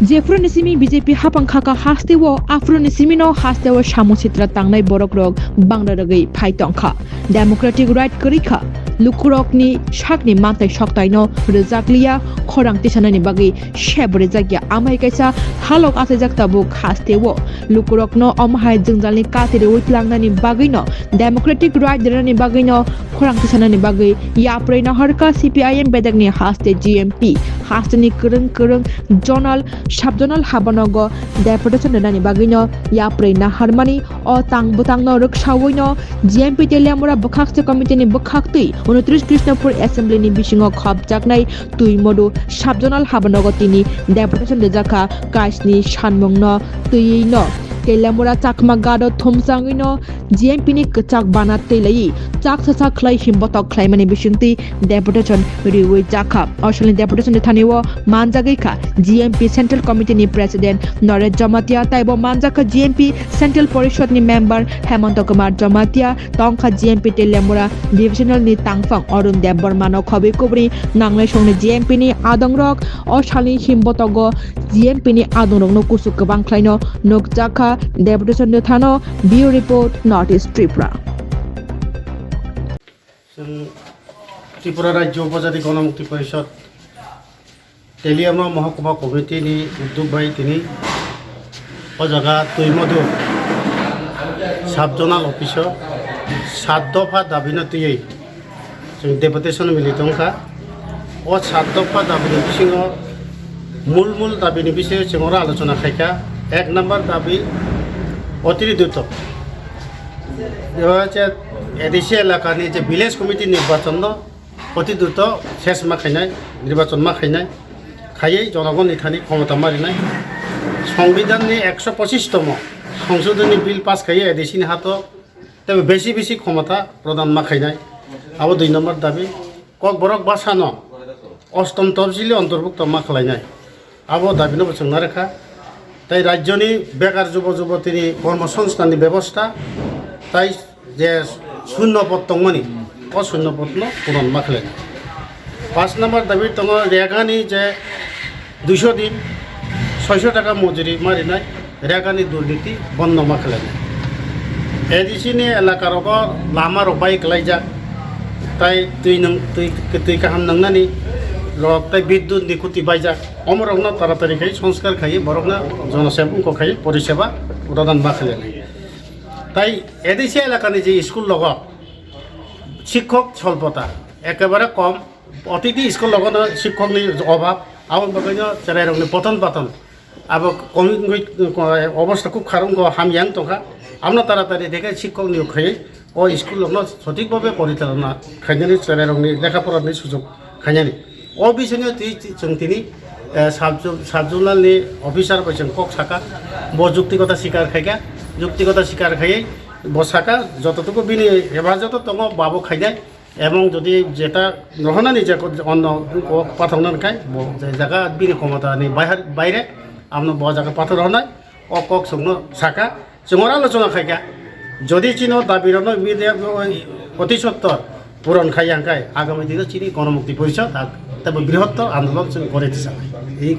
যে Phaimanisimi BJP Hapango hastewo Phaimanisimi no hastewo Samwng Sitra tangnai borok rok bangla rogei phai tongkha democratic right korikha lukurokni sakni mantai soktaino rejakliya khorang tisanani bagi shebre jagya amai kaisa halok asajak tabuk hastewo lukurokno omhai jingjalni katire uitlangnani bagino democratic right derani bagino khorang tisanani bagi yapreina harka CPIM bedagni haste GMP hasteni kereng zonal subjonal Hapango deputation derani bagino yapreina harmani o tangbutangno ruksawoino GMP telamura bukhakse committee ni bukhaktui 29 Krishnapur Assembly ni bisingo khobjaknai tuimodu subjonal Hapango tini deputation Silchakha kaisni Samwng no tuino Kelamura chakma gado thomsangino GMP ni kchak bana telai chak sacha khlai himbotok khlaimani bisingti deputation riwi jakha asli deputation thaniwo manjagaikha GMP Central Committee ni President Nore Jamatia taibo manjaka GMP Central Porishod ni member Hemanta Kumar Jamatia tongkha GMP telamura divisional ni tangfang Arun Debormano khobe kubri nanglai songni GMP ni adongrok asli himbotogo GMP ni adongrok no kusuk kabang khlaino nokjakha deputation thano Bureau Report Northeast Tripura Tripura Rajya Upajati Ganamukti Porishod Teliamno Mahakuma Committee ni Uddog Bhai tini o jaga tuimodu subjonal officer 7 দফা দাবিনো tuyei जों deputation militongkha o 7 দফা দাবিনি bisingo mul দাবিনি বিষয়ে जों আলোচনা খাইকা 1 নম্বর দাবি অতিরিক্ত এদেশে এলাকানি যে ভিলেজ কমিটি নির্বাচন অতি দ্রুত শেষ মাখাইনাই নির্বাচন মাখাইনাই খাইয়ে জনগণ ইথানি ক্ষমতা মারিনাই সংবিধাননি 125তম সংশোধনী বিল পাস খাইয়ে এদেশিনি হাত তবে বেশি ক্ষমতা প্রদান মাখাইনাই আবো 2 নম্বর দাবি কক বরক বাসানো অষ্টম তফসিলি অন্তর্ভুক্ত মাখলাইনাই আবো দাবিনো বসংনা রেখা তাই রাজ্যনি বেকার যুবতীনি কর্মসংস্থাননি ব্যবস্থা তাই যে শূন্যপদ দংমনি ও শূন্যপদ পূরণ মাখলেন 5 নম্বর দাবি দङ রেগানি যে 200 দিন 600 টাকা মজুরি মারিনাই রেগানি দুর্নীতি বন্ধ মাখলেন এদিসিনি এলাকার লামা রবাই ক্লাইজা তাই তুই কাহাম নংনানি রক তাই বিদ্যুৎ নিকুতি বাইজা অমরকনা তাড়াতাড়ি খাই সংস্কার খাই বরকনা জনসেবক খাই পরিষেবা প্রদান মাখলেন তাই এদেশে এলাকানি যে স্কুল লগ শিক্ষক স্বল্পতা একেবারে কম অতিথি স্কুল লগন শিক্ষকনি অভাব আবো বাগাইনো চেরাইরংনি পতন পাতন আবো কমি অবস্থা খুব খারাপ হামিয়াং তখা আমরা তাড়াতাড়ি দেখে শিক্ষক নিয়োগ খাই ও স্কুল লগন সঠিকভাবে পরিচালনা খাইনানি চেরাইরংনি লেখাপড়ানি সুযোগ খাইনানি ও বিষয়ে जों তিনি সাবজোনালনি অফিসার বৈছেন কক সাকা ব যুক্তিগতা স্বীকার খাইকা যুক্তিগতা স্বীকার খাইয়ে বসাকা যতটুকু বিনি হেফাজত দङ বাবু খাইনাই এবং যদি যেটা নহনানি যে অন্য পাঠানো খাই জায়গা বিনি ক্ষমতানি বাইরে আপনার ব জায়গা পাথর হনাই ও কক সঙ্গে সাকা जों আলোচনা খাইকা যদি চিনো দাবিরন অতি সত্তর পূরণ খাই আঙ্কাই আগামী দিনে চিনি গণমুক্তি পরিষদ তবে বৃহত্তর আন্দোলন করে দিতে চাই এই